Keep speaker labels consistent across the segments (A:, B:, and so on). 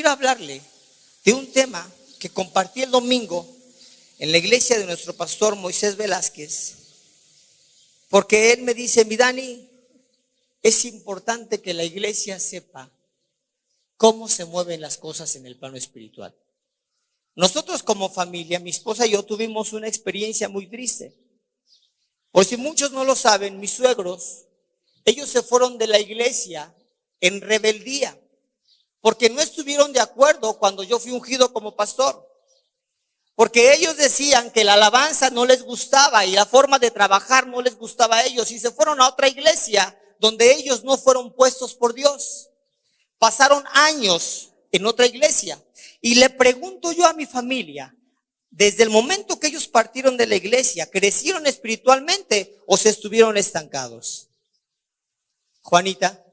A: quiero hablarle de un tema que compartí el domingo en la iglesia de nuestro pastor Moisés Velázquez, porque él me dice: mi Dani, es importante que la iglesia sepa cómo se mueven las cosas en el plano espiritual. Nosotros como familia, mi esposa y yo tuvimos una experiencia muy triste. Por si muchos no lo saben, mis suegros, ellos se fueron de la iglesia en rebeldía, porque no estuvieron de acuerdo cuando yo fui ungido como pastor. Porque ellos decían que la alabanza no les gustaba y la forma de trabajar no les gustaba a ellos, y se fueron a otra iglesia donde ellos no fueron puestos por Dios. Pasaron años en otra iglesia, y le pregunto yo a mi familia: desde el momento que ellos partieron de la iglesia, ¿crecieron espiritualmente o se estuvieron estancados? Juanita,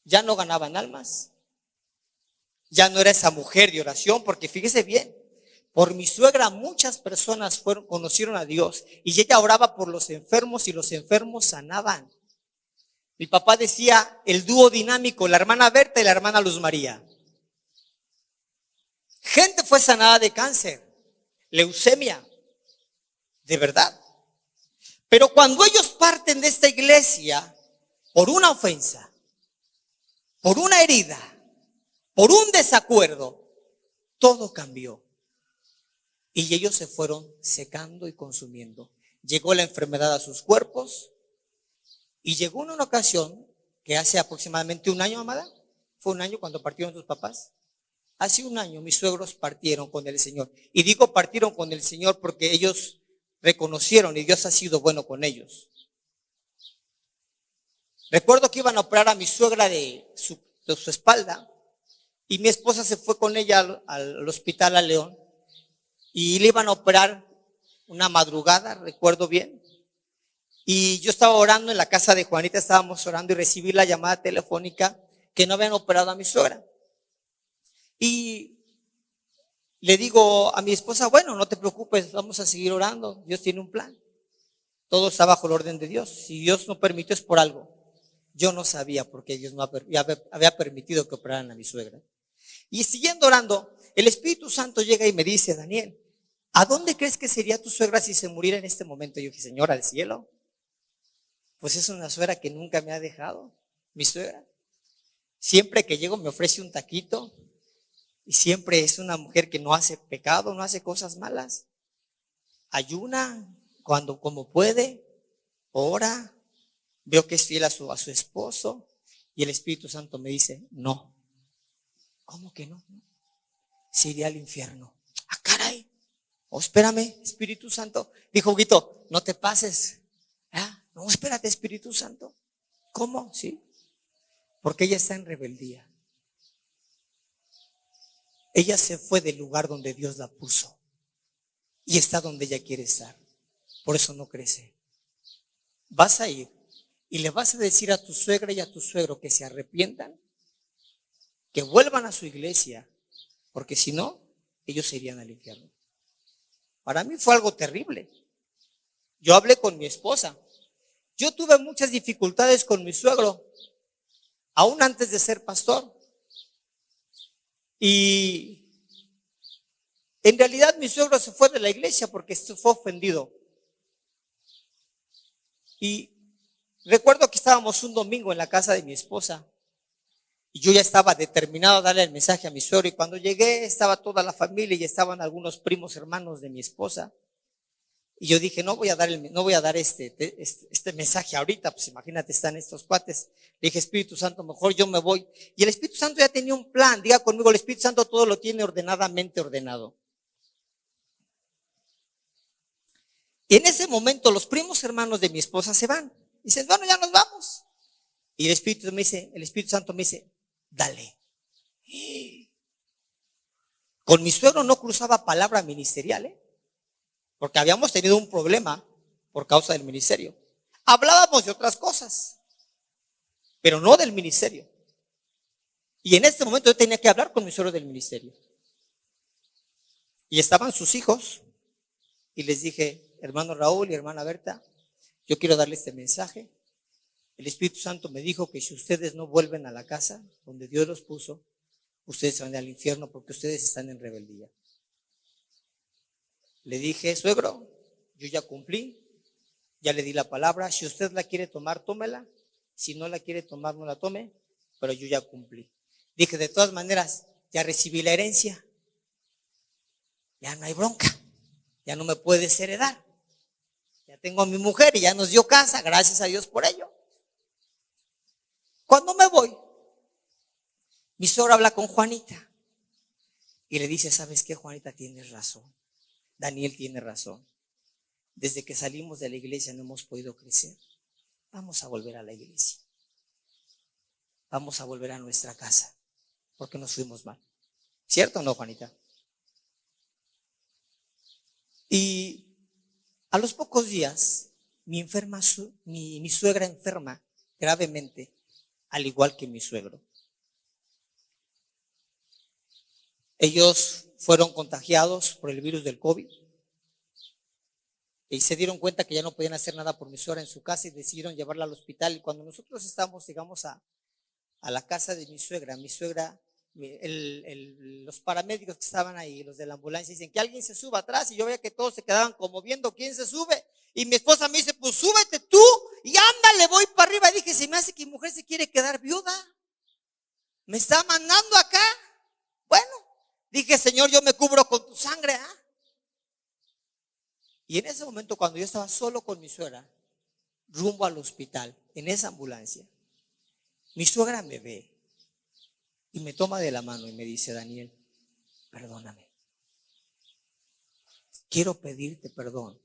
A: ya no ganaban almas, ya no era esa mujer de oración, porque fíjese bien, por mi suegra muchas personas conocieron a Dios, y ella oraba por los enfermos y los enfermos sanaban. Mi papá decía el dúo dinámico, la hermana Berta y la hermana Luz María. Gente fue sanada de cáncer, leucemia, de verdad. Pero cuando ellos parten de esta iglesia por una ofensa, por una herida, por un desacuerdo, todo cambió. Y ellos se fueron secando y consumiendo. Llegó la enfermedad a sus cuerpos, y llegó una ocasión que hace aproximadamente un año, amada, fue un año cuando partieron tus papás. Hace un año mis suegros partieron con el Señor. Y digo partieron con el Señor porque ellos reconocieron y Dios ha sido bueno con ellos. Recuerdo que iban a operar a mi suegra de su espalda, y mi esposa se fue con ella al hospital a León, y le iban a operar una madrugada, recuerdo bien. Y yo estaba orando en la casa de Juanita, estábamos orando, y recibí la llamada telefónica que no habían operado a mi suegra. Y le digo a mi esposa: bueno, no te preocupes, vamos a seguir orando, Dios tiene un plan. Todo está bajo el orden de Dios. Si Dios no permitió, es por algo. Yo no sabía por qué Dios no había permitido que operaran a mi suegra. Y siguiendo orando, el Espíritu Santo llega y me dice: Daniel, ¿a dónde crees que sería tu suegra si se muriera en este momento? Y yo dije: Señor, al cielo. Pues es una suegra que nunca me ha dejado, mi suegra. Siempre que llego me ofrece un taquito, y siempre es una mujer que no hace pecado, no hace cosas malas. Ayuna como puede, ora, veo que es fiel a su esposo. Y el Espíritu Santo me dice: no. ¿Cómo que no? Se iría al infierno. ¡Ah, caray! Oh, espérame, Espíritu Santo. Dijo Huguito: no te pases. ¿Ah? No, espérate, Espíritu Santo. ¿Cómo? Sí. Porque ella está en rebeldía. Ella se fue del lugar donde Dios la puso, y está donde ella quiere estar. Por eso no crece. Vas a ir y le vas a decir a tu suegra y a tu suegro que se arrepientan, que vuelvan a su iglesia, porque si no, ellos se irían al infierno. Para mí fue algo terrible. Yo hablé con mi esposa. Yo tuve muchas dificultades con mi suegro, aún antes de ser pastor. Y en realidad mi suegro se fue de la iglesia porque se fue ofendido. Y recuerdo que estábamos un domingo en la casa de mi esposa, y yo ya estaba determinado a darle el mensaje a mi suegro, y cuando llegué estaba toda la familia y estaban algunos primos hermanos de mi esposa. Y yo dije: no voy a dar este mensaje ahorita, pues imagínate, están estos cuates. Le dije: Espíritu Santo, mejor yo me voy. Y el Espíritu Santo ya tenía un plan. Diga conmigo: el Espíritu Santo todo lo tiene ordenadamente ordenado. Y en ese momento los primos hermanos de mi esposa se van. Dicen: bueno, ya nos vamos. Y el Espíritu Santo me dice: dale. Con mi suegro no cruzaba palabra ministerial, porque habíamos tenido un problema por causa del ministerio. Hablábamos de otras cosas, pero no del ministerio. Y en este momento yo tenía que hablar con mi suegro del ministerio. Y estaban sus hijos, y les dije: hermano Raúl y hermana Berta, yo quiero darle este mensaje. El Espíritu Santo me dijo que si ustedes no vuelven a la casa donde Dios los puso, ustedes van al infierno porque ustedes están en rebeldía. Le dije, suegro, yo ya cumplí, ya le di la palabra, si usted la quiere tomar, tómela, si no la quiere tomar, no la tome, pero yo ya cumplí. Dije, de todas maneras, ya recibí la herencia, ya no hay bronca, ya no me puedes heredar, ya tengo a mi mujer y ya nos dio casa, gracias a Dios por ello. Cuando me voy, mi suegra habla con Juanita y le dice, ¿sabes qué, Juanita? Tienes razón, Daniel tiene razón. Desde que salimos de la iglesia no hemos podido crecer. Vamos a volver a la iglesia. Vamos a volver a nuestra casa porque nos fuimos mal. ¿Cierto o no, Juanita? Y a los pocos días mi suegra enferma gravemente, al igual que mi suegro. Ellos fueron contagiados por el virus del COVID y se dieron cuenta que ya no podían hacer nada por mi suegra en su casa y decidieron llevarla al hospital. Y cuando nosotros llegamos a la casa de mi suegra, los paramédicos que estaban ahí, los de la ambulancia, dicen que alguien se suba atrás, y yo veía que todos se quedaban como viendo quién se sube. Y mi esposa me dice, pues súbete tú y ándale, voy para arriba. Y dije, se me hace que mi mujer se quiere quedar viuda, me está mandando acá. Bueno, dije, Señor, yo me cubro con tu sangre, ¿ah? Y en ese momento, cuando yo estaba solo con mi suegra, rumbo al hospital, en esa ambulancia, mi suegra me ve y me toma de la mano y me dice, Daniel, perdóname. Quiero pedirte perdón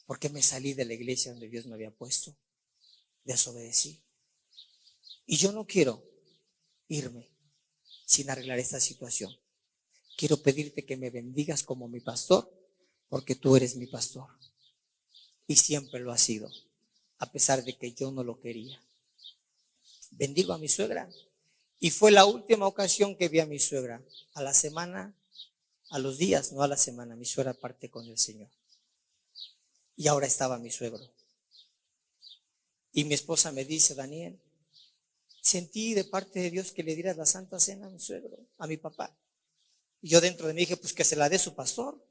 A: porque me salí de la iglesia donde Dios me había puesto, desobedecí. Y yo no quiero irme sin arreglar esta situación. Quiero pedirte que me bendigas como mi pastor, porque tú eres mi pastor. Y siempre lo has sido, a pesar de que yo no lo quería. Bendigo a mi suegra. Y fue la última ocasión que vi a mi suegra. A la semana, a los días, no a la semana, mi suegra parte con el Señor. Y ahora estaba mi suegro. Y mi esposa me dice, Daniel, sentí de parte de Dios que le dieras la Santa Cena a mi suegro, a mi papá. Y yo dentro de mí dije, pues que se la dé su pastor.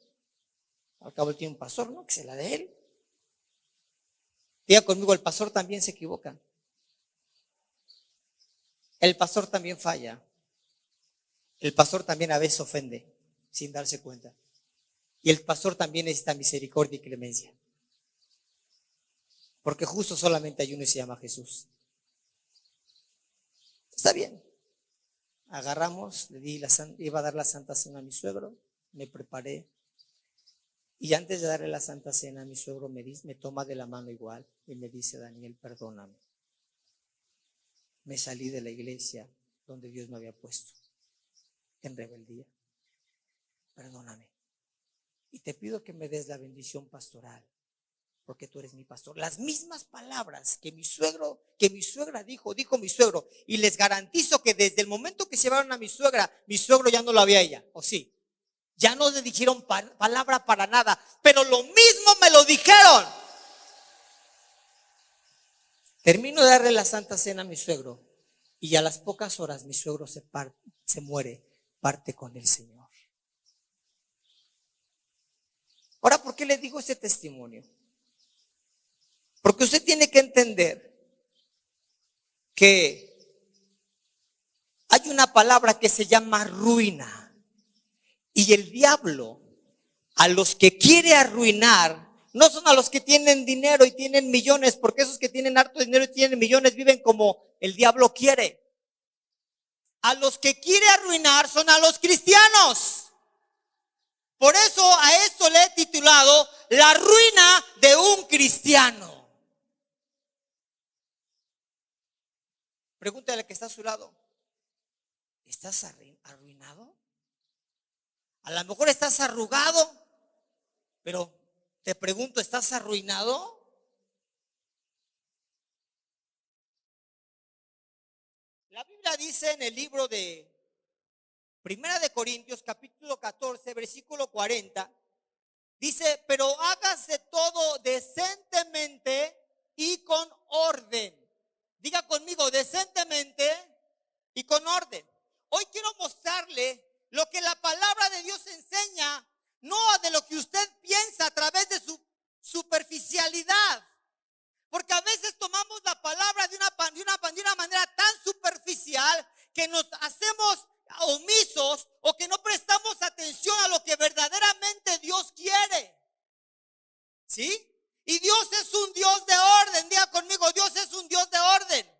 A: Al cabo él tiene un pastor, ¿no? Que se la dé él. Diga conmigo, el pastor también se equivoca. El pastor también falla. El pastor también a veces ofende sin darse cuenta. Y el pastor también necesita misericordia y clemencia. Porque justo solamente hay uno y se llama Jesús. Está bien. Agarramos, iba a dar la Santa Cena a mi suegro, me preparé. Y antes de darle la Santa Cena, mi suegro me toma de la mano igual y me dice, Daniel, perdóname. Me salí de la iglesia donde Dios me había puesto en rebeldía. Perdóname. Y te pido que me des la bendición pastoral, porque tú eres mi pastor. Las mismas palabras que mi suegra dijo mi suegro. Y les garantizo que desde el momento que llevaron a mi suegro ya no la veía ella, ¿o sí? Ya no le dijeron palabra para nada, pero lo mismo me lo dijeron. Termino de darle la Santa Cena a mi suegro y a las pocas horas mi suegro se muere, parte con el Señor. Ahora, ¿por qué le digo este testimonio? Porque usted tiene que entender que hay una palabra que se llama ruina. Y el diablo, a los que quiere arruinar, no son a los que tienen dinero y tienen millones, porque esos que tienen harto dinero y tienen millones viven como el diablo quiere. A los que quiere arruinar son a los cristianos. Por eso a esto le he titulado La ruina de un cristiano. Pregúntale al que está a su lado, ¿estás arruinado? A lo mejor estás arrugado, pero te pregunto, ¿estás arruinado? La Biblia dice en el libro de Primera de Corintios, capítulo 14, versículo 40, dice, pero hágase todo decentemente y con orden. Diga conmigo, decentemente y con orden. Hoy quiero mostrarle lo que la palabra de Dios enseña, no de lo que usted piensa a través de su superficialidad. Porque a veces tomamos la palabra de una manera tan superficial que nos hacemos omisos o que no prestamos atención a lo que verdaderamente Dios quiere. ¿Sí? Y Dios es un Dios de orden. Diga conmigo, Dios es un Dios de orden.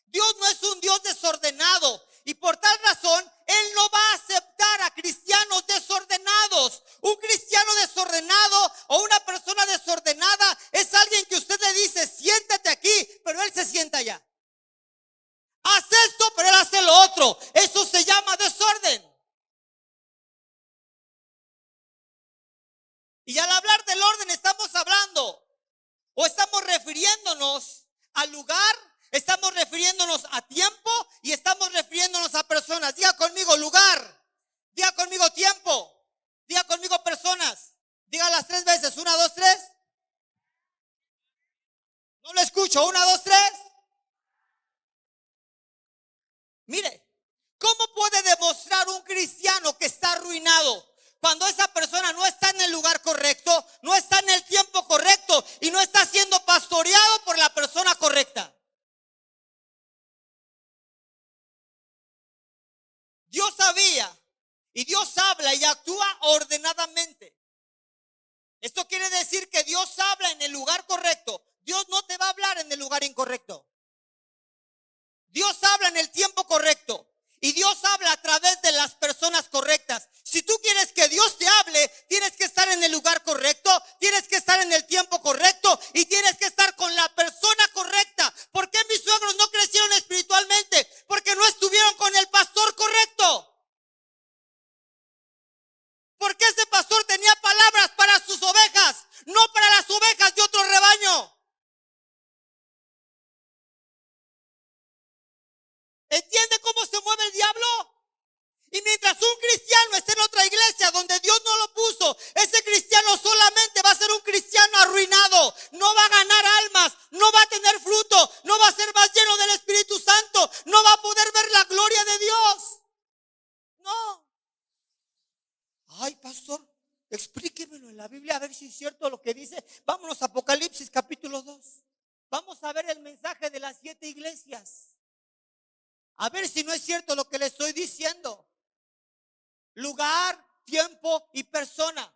A: Dios no es un Dios desordenado. Y por tal razón, Él no va a aceptar a cristianos desordenados. Un cristiano desordenado o una persona desordenada es alguien que usted le dice, siéntate aquí, pero él se sienta allá. Haz esto, pero él hace lo otro. Eso se llama desorden. Y al hablar del orden estamos hablando o estamos refiriéndonos al lugar, estamos refiriéndonos a tiempo y estamos refiriéndonos a personas. Diga conmigo lugar, diga conmigo tiempo, diga conmigo personas. Dígalas 3 veces, 1, 2, 3. No lo escucho, 1, 2, 3. Mire, ¿cómo puede demostrar un cristiano que está arruinado? Cuando esa persona no está en el lugar correcto, no está en el tiempo correcto y no está siendo pastoreado por la persona correcta. Dios sabía y Dios habla y actúa ordenadamente. Esto quiere decir que Dios habla en el lugar correcto. Dios no te va a hablar en el lugar incorrecto. Dios habla en el tiempo correcto. Y Dios habla a través de las personas correctas. Si tú quieres que Dios te hable, tienes que estar en el lugar correcto, tienes que estar en el tiempo correcto y tienes que estar con la persona correcta. ¿Por qué mis suegros no crecieron espiritualmente? Porque no estuvieron con el pastor correcto. Porque ese pastor tenía palabras para sus ovejas, no para las ovejas de otro rebaño. ¿Entiende cómo se mueve el diablo? Y mientras un cristiano esté en otra iglesia donde Dios no lo puso, ese cristiano solamente va a ser un cristiano arruinado. No va a ganar almas, no va a tener fruto, no va a ser más lleno del Espíritu Santo, no va a poder ver la gloria de Dios. No. Ay, pastor, explíquemelo en la Biblia a ver si es cierto lo que dice. Vámonos a Apocalipsis capítulo 2. Vamos a ver el mensaje de las 7 iglesias. A ver si no es cierto lo que le estoy diciendo. Lugar, tiempo y persona.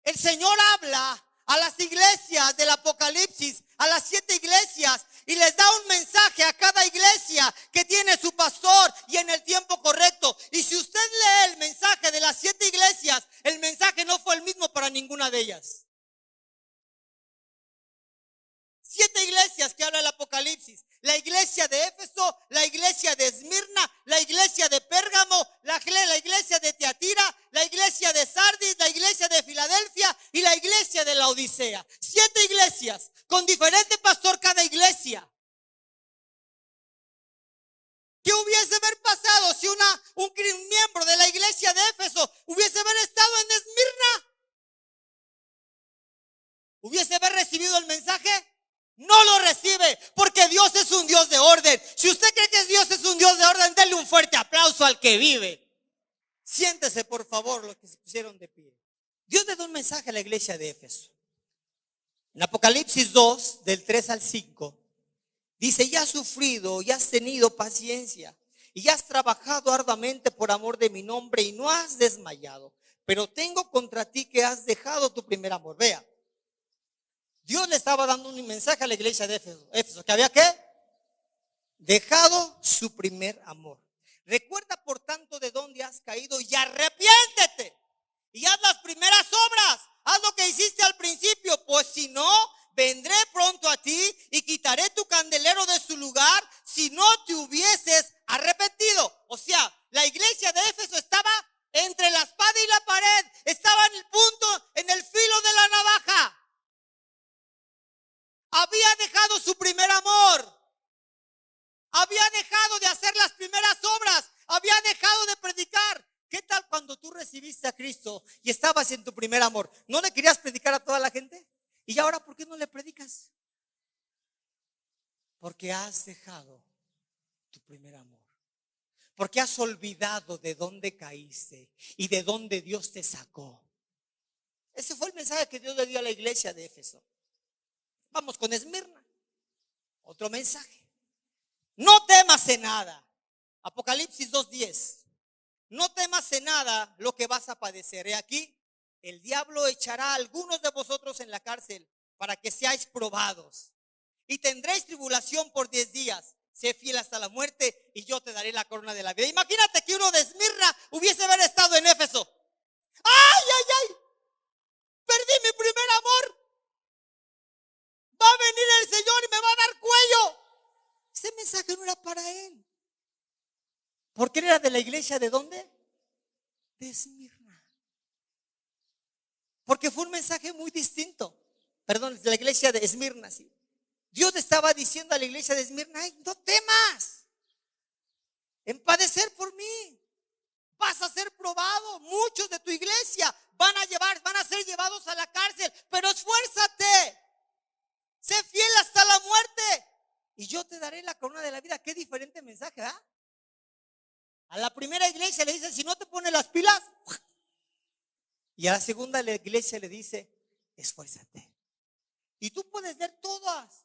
A: El Señor habla a las iglesias del Apocalipsis, a las 7 iglesias, y les da un mensaje a cada iglesia que tiene su pastor y en el tiempo correcto. Y si usted lee el mensaje de las 7 iglesias, el mensaje no fue el mismo para ninguna de ellas. 7 iglesias que habla el Apocalipsis. La iglesia de Éfeso, la iglesia de Esmirna, la iglesia de Pérgamo, la iglesia de Tiatira, la iglesia de Sardis, la iglesia de Filadelfia y la iglesia de la Odisea. 7 iglesias con diferente pastor cada iglesia. ¿Qué hubiese haber pasado si un miembro de la iglesia de Éfeso hubiese haber estado en Esmirna? ¿Hubiese haber recibido el mensaje? No lo recibe porque Dios es un Dios de orden. Si usted cree que Dios es un Dios de orden, denle un fuerte aplauso al que vive. Siéntese por favor los que se pusieron de pie. Dios le da un mensaje a la iglesia de Éfeso. En Apocalipsis 2, del 3 al 5, dice: y has sufrido y has tenido paciencia y has trabajado arduamente por amor de mi nombre y no has desmayado. Pero tengo contra ti que has dejado tu primer amor. Vea. Dios le estaba dando un mensaje a la iglesia de Éfeso, que había ¿qué? Dejado su primer amor. Recuerda por tanto de dónde has caído y arrepiéntete y haz las primeras obras. Haz lo que hiciste al principio, pues si no, vendré pronto a ti y quitaré tu candelero de su lugar si no te hubieses arrepentido. O sea, la iglesia de Éfeso estaba entre la espada y la pared, estaba en el punto, en el filo de la navaja. Había dejado su primer amor. Había dejado de hacer las primeras obras. Había dejado de predicar. ¿Qué tal cuando tú recibiste a Cristo y estabas en tu primer amor? ¿No le querías predicar a toda la gente? ¿Y ahora por qué no le predicas? Porque has dejado tu primer amor. Porque has olvidado de dónde caíste y de dónde Dios te sacó. Ese fue el mensaje que Dios le dio a la iglesia de Éfeso. Vamos con Esmirna. Otro mensaje. No temas en nada. Apocalipsis 2:10. No temas en nada lo que vas a padecer. He aquí, el diablo echará a algunos de vosotros en la cárcel para que seáis probados. Y tendréis tribulación por 10 días. Sé fiel hasta la muerte y yo te daré la corona de la vida. Imagínate que uno de Esmirna hubiese haber estado en Éfeso. ¡Ay, ay, ay! Perdí mi primer amor. Va a venir el Señor y me va a dar cuello. Ese mensaje no era para él. Porque él era de la iglesia ¿de dónde? De Esmirna. Porque fue un mensaje muy distinto. Perdón, de la iglesia de Esmirna, sí. Dios le estaba diciendo a la iglesia de Esmirna: ay, no temas en padecer por mí. Vas a ser probado. Muchos de tu iglesia van a ser llevados a la cárcel. Pero esfuérzate. Sé fiel hasta la muerte y yo te daré la corona de la vida. Qué diferente mensaje, ¿ah? A la primera iglesia le dice: si no te pones las pilas. Y a la segunda iglesia le dice: esfuérzate. Y tú puedes ver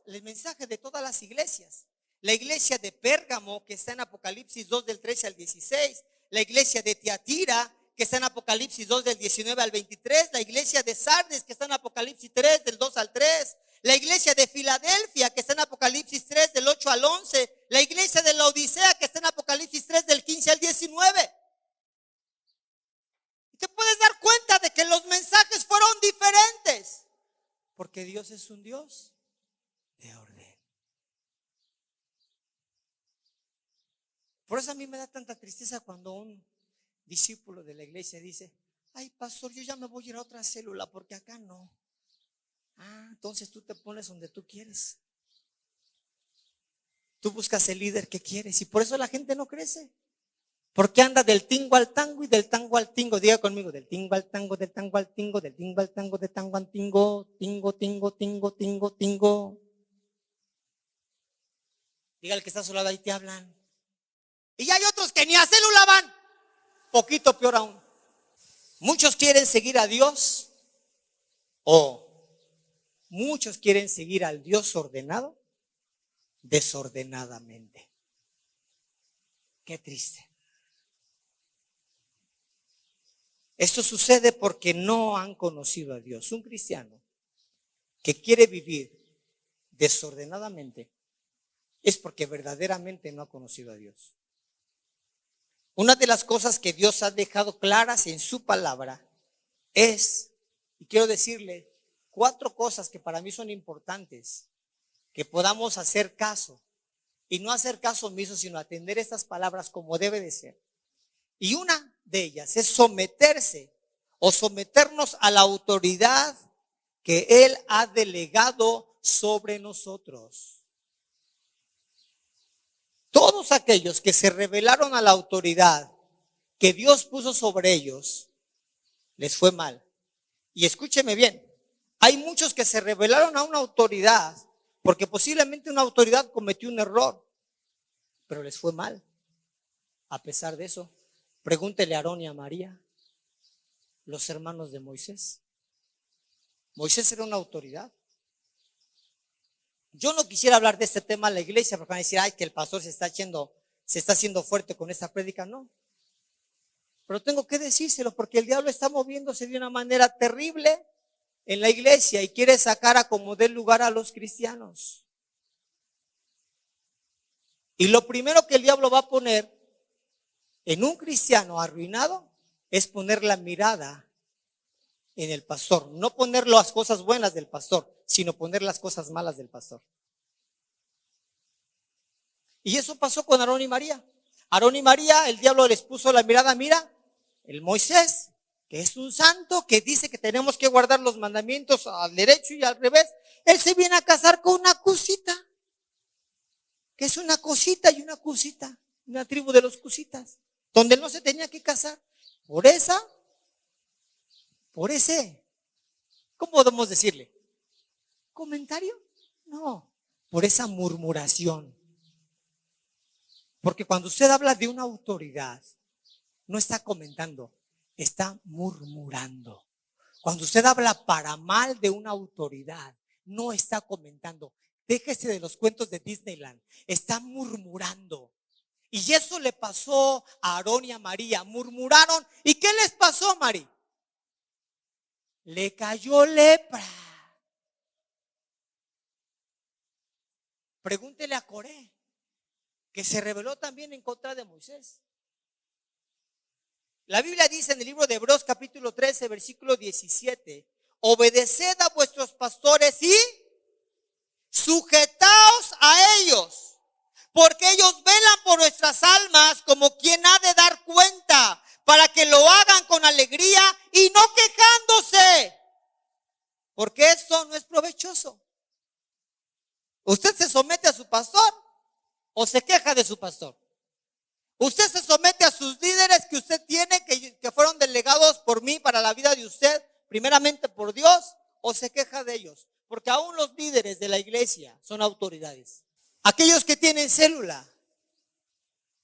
A: el mensaje de todas las iglesias. La iglesia de Pérgamo, que está en Apocalipsis 2 del 13 al 16. La iglesia de Tiatira, que está en Apocalipsis 2 del 19 al 23. La iglesia de Sardes, que está en Apocalipsis 3 del 2 al 3. La iglesia de Filadelfia, que está en Apocalipsis 3 del 8 al 11. La iglesia de la Odisea, que está en Apocalipsis 3 del 15 al 19. Y te puedes dar cuenta de que los mensajes fueron diferentes. Porque Dios es un Dios de orden. Por eso a mí me da tanta tristeza cuando un discípulo de la iglesia dice: ay, pastor, yo ya me voy a ir a otra célula porque acá no. Ah, entonces tú te pones donde tú quieres. Tú buscas el líder que quieres y por eso la gente no crece. Porque anda del tingo al tango y del tango al tingo. Diga conmigo: del tingo al tango, del tango al tingo, del tingo al tango, del tango al tingo. Tingo, tingo, tingo, tingo, tingo. Diga al que está a su lado: ahí te hablan. Y hay otros que ni a célula van. Poquito peor aún. Muchos quieren seguir a Dios o muchos quieren seguir al Dios ordenado desordenadamente. Qué triste. Esto sucede porque no han conocido a Dios. Un cristiano que quiere vivir desordenadamente es porque verdaderamente no ha conocido a Dios. Una de las cosas que Dios ha dejado claras en su palabra es, y quiero decirle 4 cosas que para mí son importantes, que podamos hacer caso, y no hacer caso omiso, sino atender estas palabras como debe de ser. Y una de ellas es someterse o someternos a la autoridad que Él ha delegado sobre nosotros. Todos aquellos que se rebelaron a la autoridad que Dios puso sobre ellos, les fue mal. Y escúcheme bien, hay muchos que se rebelaron a una autoridad porque posiblemente una autoridad cometió un error, pero les fue mal. A pesar de eso, pregúntele a Aarón y a María, los hermanos de Moisés. Moisés era una autoridad. Yo no quisiera hablar de este tema en la iglesia porque van a decir: ay, que el pastor se está haciendo fuerte con esta prédica. No. Pero tengo que decírselo porque el diablo está moviéndose de una manera terrible en la iglesia y quiere sacar a como dé lugar a los cristianos. Y lo primero que el diablo va a poner en un cristiano arruinado es poner la mirada en el pastor. No poner las cosas buenas del pastor, sino poner las cosas malas del pastor. Y eso pasó con Aarón y María. Aarón y María, el diablo les puso la mirada: mira, el Moisés, que es un santo, que dice que tenemos que guardar los mandamientos al derecho y al revés, él se viene a casar con una cusita, que es una cosita y una cusita, una tribu de los cusitas, donde no se tenía que casar. Por ese, ¿cómo podemos decirle? ¿Comentario? No. por esa murmuración. Porque cuando usted habla de una autoridad, no está comentando, está murmurando. Cuando usted habla para mal de una autoridad, no está comentando. Déjese de los cuentos de Disneyland, está murmurando. Y eso le pasó a Aarón y a María, murmuraron. ¿Y qué les pasó, María? Le cayó lepra. Pregúntele a Coré, que se rebeló también en contra de Moisés. La Biblia dice en el libro de Hebreos capítulo 13, versículo 17, obedeced a vuestros pastores y sujetaos a ellos, porque ellos velan por nuestras almas como quien ha de dar cuenta, para que lo hagan con alegría y no quejándose, porque eso no es provechoso. ¿Usted se somete a su pastor o se queja de su pastor? ¿Usted se somete a sus líderes que usted tiene, que fueron delegados por mí para la vida de usted, primeramente por Dios, o se queja de ellos? Porque aún los líderes de la iglesia son autoridades. Aquellos que tienen célula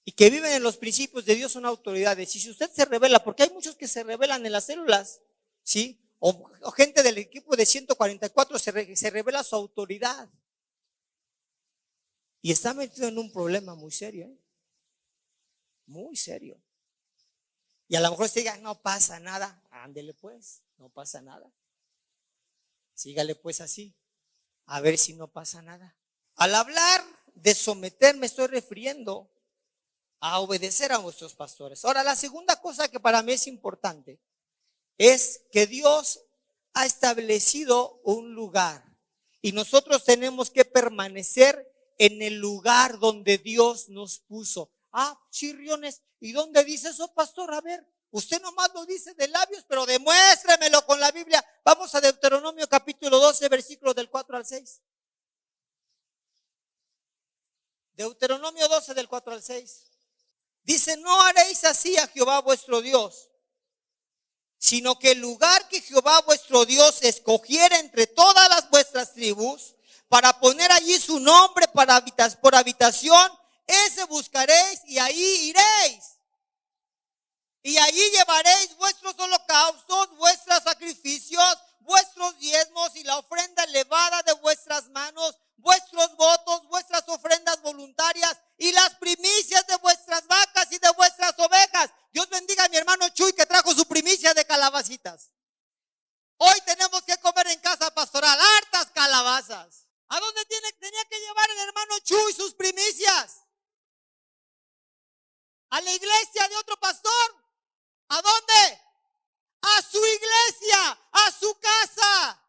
A: y que viven en los principios de Dios son autoridades. Y si usted se revela, porque hay muchos que se revelan en las células, ¿sí? O gente del equipo de 144 se revela su autoridad. Y está metido en un problema muy serio, ¿eh? Muy serio. Y a lo mejor usted diga, no pasa nada. Ándele pues, no pasa nada. Sígale pues así, a ver si no pasa nada. Al hablar de someter, me estoy refiriendo a obedecer a nuestros pastores. Ahora, la segunda cosa que para mí es importante es que Dios ha establecido un lugar y nosotros tenemos que permanecer en el lugar donde Dios nos puso. Chirriones, ¿y dónde dice eso, pastor? A ver, usted nomás lo dice de labios, pero demuéstremelo con la Biblia. Vamos a Deuteronomio capítulo 12, versículos del 4 al 6. Deuteronomio 12 del 4 al 6. Dice, no haréis así a Jehová vuestro Dios, sino que el lugar que Jehová vuestro Dios escogiera entre todas las vuestras tribus, para poner allí su nombre por habitación, ese buscaréis y ahí iréis. Y allí llevaréis vuestros holocaustos, vuestros sacrificios, vuestros diezmos y la ofrenda elevada de vuestras manos, vuestros votos, vuestras ofrendas voluntarias y las primicias de vuestras vacas y de vuestras ovejas. Dios bendiga a mi hermano Chuy que trajo su primicia de calabacitas. Hoy tenemos que comer en casa pastoral hartas calabazas. ¿A dónde tenía que llevar el hermano Chuy sus primicias? ¿A la iglesia de otro pastor? ¿A dónde? A su iglesia, a su casa.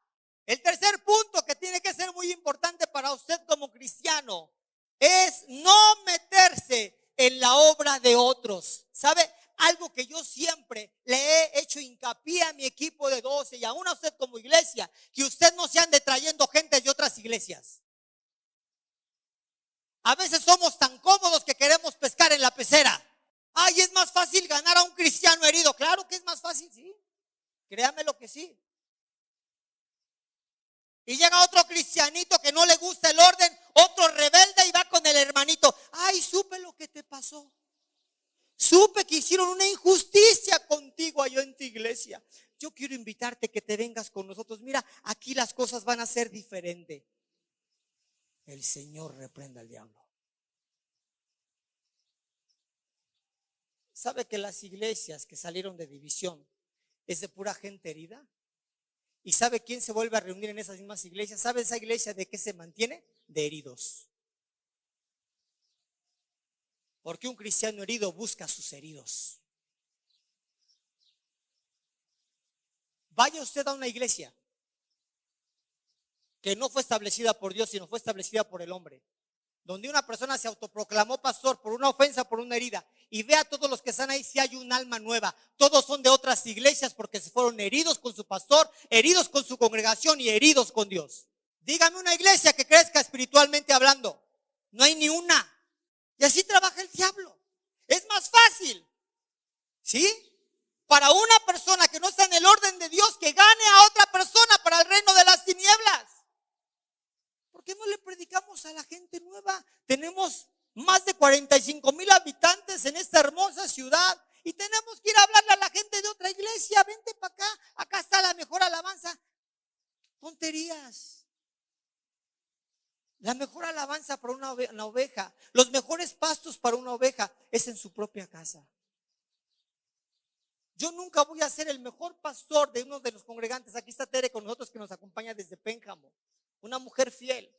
A: El tercer punto que tiene que ser muy importante para usted como cristiano es no meterse en la obra de otros. ¿Sabe? Algo que yo siempre le he hecho hincapié a mi equipo de 12 y aún a usted como iglesia, que usted no se ande trayendo gente de otras iglesias. A veces somos tan cómodos que queremos pescar en la pecera. Es más fácil ganar a un cristiano herido. Claro que es más fácil, sí. Créame lo que sí. Y llega otro cristianito que no le gusta el orden, otro rebelde y va con el hermanito. Supe lo que te pasó. Supe que hicieron una injusticia contigo allá en tu iglesia. Yo quiero invitarte que te vengas con nosotros. Mira, aquí las cosas van a ser diferentes. El Señor reprenda al diablo. ¿Sabe que las iglesias que salieron de división es de pura gente herida? ¿Y sabe quién se vuelve a reunir en esas mismas iglesias? ¿Sabe esa iglesia de qué se mantiene? De heridos. Porque un cristiano herido busca a sus heridos. Vaya usted a una iglesia que no fue establecida por Dios, sino fue establecida por el hombre, donde una persona se autoproclamó pastor por una ofensa, por una herida, y ve a todos los que están ahí si hay un alma nueva. Todos son de otras iglesias porque se fueron heridos con su pastor, heridos con su congregación y heridos con Dios. Dígame una iglesia que crezca espiritualmente hablando. No hay ni una. Y así trabaja el diablo. Es más fácil, ¿sí? Para una persona que no está en el orden de Dios, que gane a otra persona para el reino de las tinieblas. ¿Por qué no le predicamos a la gente nueva? Tenemos más de 45,000 habitantes en esta hermosa ciudad y tenemos que ir a hablarle a la gente de otra iglesia. Vente para acá, acá está la mejor alabanza. Tonterías. La mejor alabanza para una oveja, los mejores pastos para una oveja es en su propia casa. Yo nunca voy a ser el mejor pastor de uno de los congregantes. Aquí está Tere con nosotros, que nos acompaña desde Pénjamo. Una mujer fiel,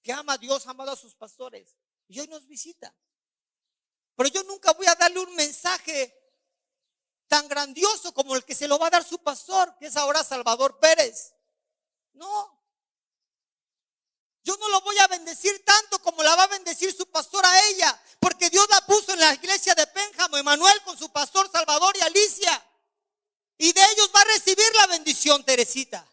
A: que ama a Dios, ha amado a sus pastores y hoy nos visita. Pero yo nunca voy a darle un mensaje tan grandioso como el que se lo va a dar su pastor, que es ahora Salvador Pérez. No. Yo no lo voy a bendecir tanto como la va a bendecir su pastor a ella, porque Dios la puso en la iglesia de Pénjamo, Emanuel, con su pastor Salvador y Alicia. Y de ellos va a recibir la bendición, Teresita.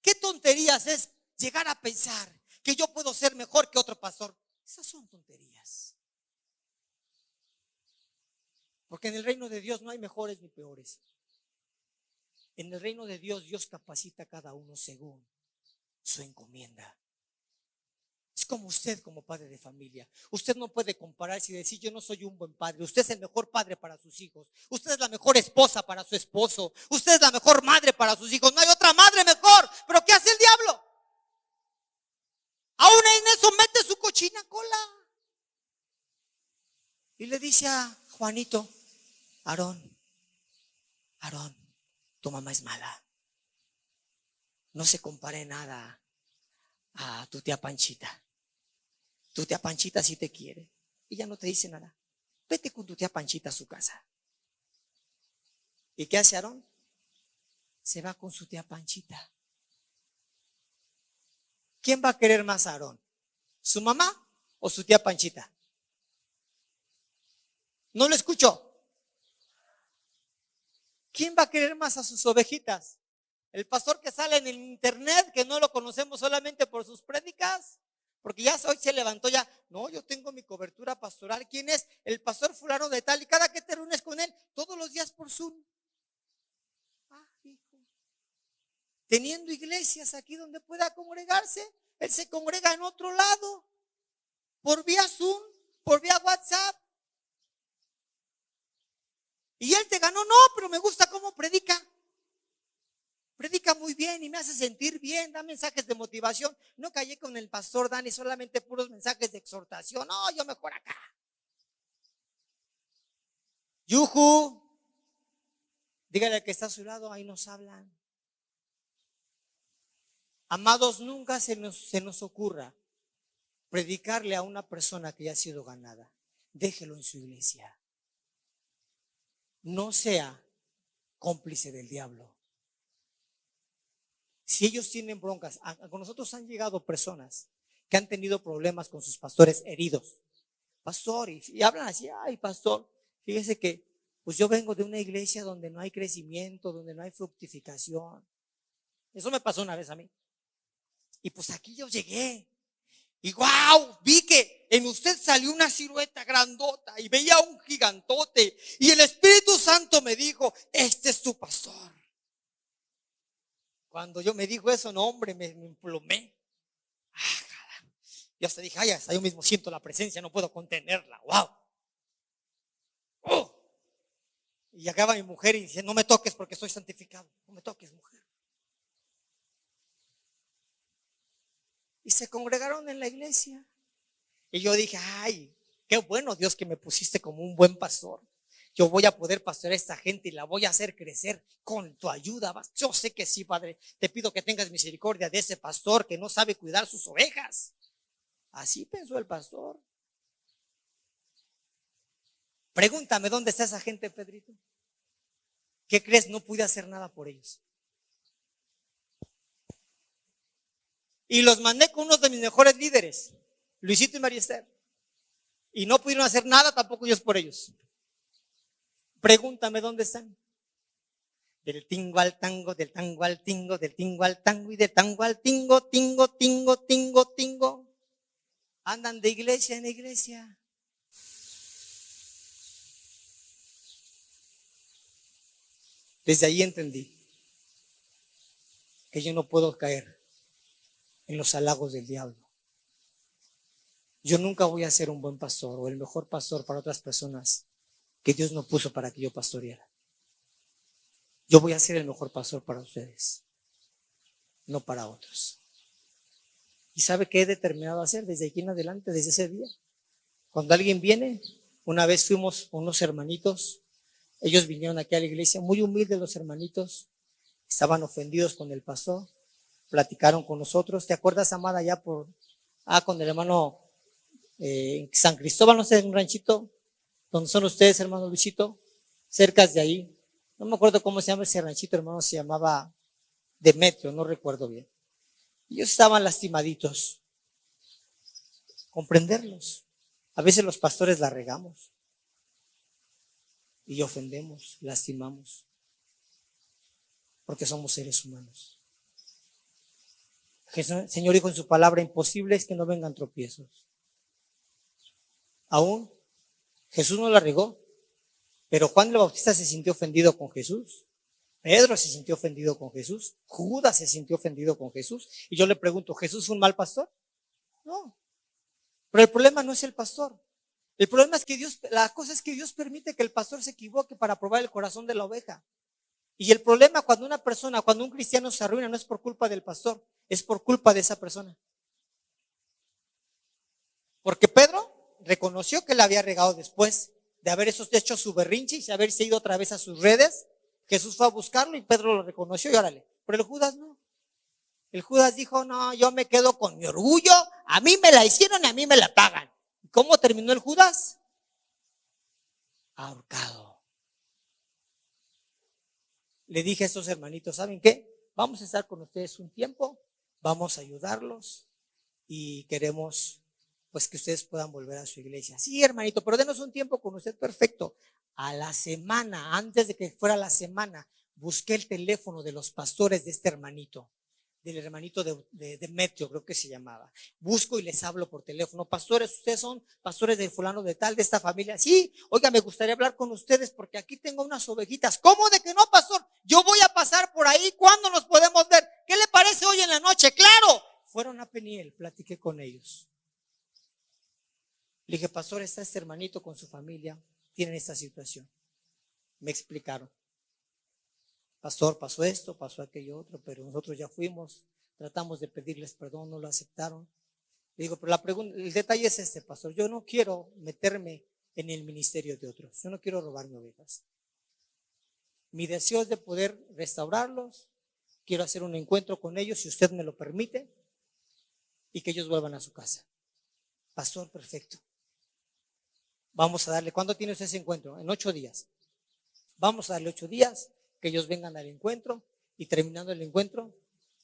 A: ¿Qué tonterías es llegar a pensar que yo puedo ser mejor que otro pastor? Esas son tonterías. Porque en el reino de Dios no hay mejores ni peores. En el reino de Dios, Dios capacita a cada uno según su encomienda. Es como usted, como padre de familia. Usted no puede compararse y decir: yo no soy un buen padre. Usted es el mejor padre para sus hijos. Usted es la mejor esposa para su esposo. Usted es la mejor madre para sus hijos. No hay otra madre mejor. Pero ¿qué hace el diablo? Aún en eso mete su cochina cola y le dice a Juanito: Aarón, tu mamá es mala. No se compare nada a tu tía Panchita. Tu tía Panchita sí te quiere. Ella no te dice nada. Vete con tu tía Panchita a su casa. ¿Y qué hace Aarón? Se va con su tía Panchita. ¿Quién va a querer más a Aarón? ¿Su mamá o su tía Panchita? ¿No lo escuchó? ¿Quién va a querer más a sus ovejitas? ¿El pastor que sale en el internet, que no lo conocemos solamente por sus prédicas? Porque ya hoy se levantó ya. No, yo tengo mi cobertura pastoral. ¿Quién es? El pastor fulano de tal. Y cada que te reúnes con él, todos los días por Zoom. Hijo. Teniendo iglesias aquí donde pueda congregarse, él se congrega en otro lado. Por vía Zoom, por vía WhatsApp. Y él te ganó. No, pero me gusta cómo predica. Predica muy bien y me hace sentir bien, da mensajes de motivación. No callé con el pastor Dani, solamente puros mensajes de exhortación. No, yo mejor acá. Yuju, dígale al que está a su lado, ahí nos hablan. Amados, nunca se nos ocurra predicarle a una persona que ya ha sido ganada. Déjelo en su iglesia. No sea cómplice del diablo. Si ellos tienen broncas, con nosotros han llegado personas que han tenido problemas con sus pastores heridos. Pastor, y hablan así: ay, pastor, fíjese que pues yo vengo de una iglesia donde no hay crecimiento, donde no hay fructificación. Eso me pasó una vez a mí. Y pues aquí yo llegué. Y wow, vi que en usted salió una silueta grandota y veía un gigantote. Y el Espíritu Santo me dijo: este es tu pastor. Cuando yo me dijo eso, no, hombre, me emplomé. Yo hasta dije: ay, hasta yo mismo siento la presencia, no puedo contenerla. Wow. Y llegaba mi mujer y dice: no me toques porque soy santificado. No me toques, mujer. Y se congregaron en la iglesia. Y yo dije: ay, qué bueno, Dios, que me pusiste como un buen pastor. Yo voy a poder pastorear a esta gente y la voy a hacer crecer con tu ayuda. Yo sé que sí, Padre. Te pido que tengas misericordia de ese pastor que no sabe cuidar sus ovejas. Así pensó el pastor. Pregúntame dónde está esa gente, Pedrito. ¿Qué crees? No pude hacer nada por ellos. Y los mandé con uno de mis mejores líderes, Luisito y María Esther. Y no pudieron hacer nada tampoco ellos por ellos. Pregúntame dónde están. Del tingo al tango, del tango al tingo, del tingo al tango y del tango al tingo, tingo, tingo, tingo, tingo. Andan de iglesia en iglesia. Desde ahí entendí que yo no puedo caer en los halagos del diablo. Yo nunca voy a ser un buen pastor o el mejor pastor para otras personas que Dios no puso para que yo pastoreara. Yo voy a ser el mejor pastor para ustedes, no para otros. ¿Y sabe qué he determinado hacer desde aquí en adelante, desde ese día? Cuando alguien viene, una vez fuimos unos hermanitos, ellos vinieron aquí a la iglesia, muy humildes los hermanitos, estaban ofendidos con el pastor, platicaron con nosotros. ¿Te acuerdas, amada, allá con el hermano San Cristóbal, no sé, un ranchito, donde son ustedes, hermano Luisito, cerca de ahí? No me acuerdo cómo se llama ese ranchito, hermano, se llamaba Demetrio, no recuerdo bien. Ellos estaban lastimaditos. Comprenderlos. A veces los pastores la regamos y ofendemos, lastimamos, porque somos seres humanos. El Señor dijo en su palabra, imposible es que no vengan tropiezos. Aún Jesús no la regó, pero Juan el Bautista se sintió ofendido con Jesús. Pedro se sintió ofendido con Jesús. Judas se sintió ofendido con Jesús. Y yo le pregunto, ¿Jesús fue un mal pastor? No. Pero el problema no es el pastor. El problema es que la cosa es que Dios permite que el pastor se equivoque para probar el corazón de la oveja. Y el problema cuando un cristiano se arruina no es por culpa del pastor, es por culpa de esa persona. Porque Pedro reconoció que le había regado después de haber hecho su berrinche y haberse ido otra vez a sus redes. Jesús fue a buscarlo y Pedro lo reconoció y órale. Pero el Judas no. El Judas dijo, no, yo me quedo con mi orgullo, a mí me la hicieron y a mí me la pagan. ¿Cómo terminó el Judas? Ahorcado. Le dije a estos hermanitos, ¿saben qué? Vamos a estar con ustedes un tiempo, vamos a ayudarlos y queremos pues que ustedes puedan volver a su iglesia. Sí, hermanito, pero denos un tiempo con usted, perfecto. A la semana, antes de que fuera la semana, busqué el teléfono de los pastores de este hermanito, del hermanito de Demetrio, creo que se llamaba. Busco y les hablo por teléfono. Pastores, ustedes son pastores de fulano de tal, de esta familia. Sí, oiga, me gustaría hablar con ustedes porque aquí tengo unas ovejitas. ¿Cómo de que no, pastor? Yo voy a pasar por ahí. ¿Cuándo nos podemos ver? ¿Qué le parece hoy en la noche? Claro. Fueron a Peniel, platiqué con ellos. Le dije, pastor, está este hermanito con su familia, tienen esta situación. Me explicaron. Pastor, pasó esto, pasó aquello otro, pero nosotros ya fuimos, tratamos de pedirles perdón, no lo aceptaron. Le digo, pero el detalle es este, pastor, yo no quiero meterme en el ministerio de otros, yo no quiero robarme ovejas. Mi deseo es de poder restaurarlos, quiero hacer un encuentro con ellos, si usted me lo permite, y que ellos vuelvan a su casa. Pastor, perfecto. Vamos a darle, ¿cuándo tiene usted ese encuentro? En 8 días. Vamos a darle 8 días, que ellos vengan al encuentro y terminando el encuentro,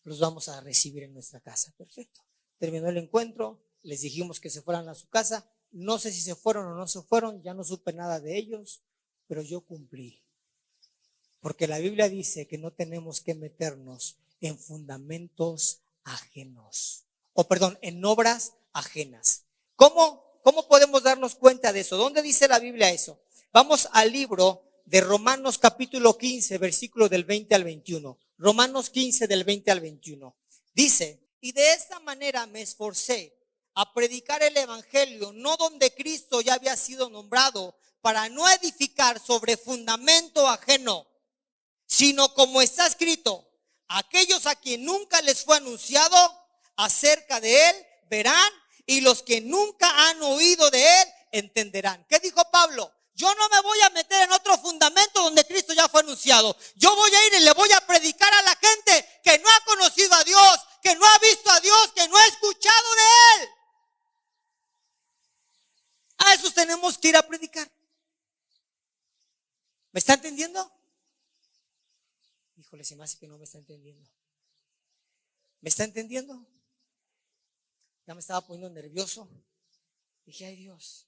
A: los vamos a recibir en nuestra casa. Perfecto. Terminó el encuentro, les dijimos que se fueran a su casa. No sé si se fueron o no se fueron, ya no supe nada de ellos, pero yo cumplí. Porque la Biblia dice que no tenemos que meternos en fundamentos ajenos. En obras ajenas. ¿Cómo podemos darnos cuenta de eso? ¿Dónde dice la Biblia eso? Vamos al libro de Romanos capítulo 15, versículo del 20 al 21. Romanos 15 del 20 al 21. Dice, y de esta manera me esforcé a predicar el evangelio, no donde Cristo ya había sido nombrado, para no edificar sobre fundamento ajeno, sino como está escrito, aquellos a quien nunca les fue anunciado acerca de él verán, y los que nunca han oído de él entenderán. ¿Qué dijo Pablo? Yo no me voy a meter en otro fundamento donde Cristo ya fue anunciado. Yo voy a ir y le voy a predicar a la gente que no ha conocido a Dios, que no ha visto a Dios, que no ha escuchado de él. A esos tenemos que ir a predicar. ¿Me está entendiendo? Híjole, se me hace que no me está entendiendo. ¿Me está entendiendo? Ya me estaba poniendo nervioso. Dije, ay Dios.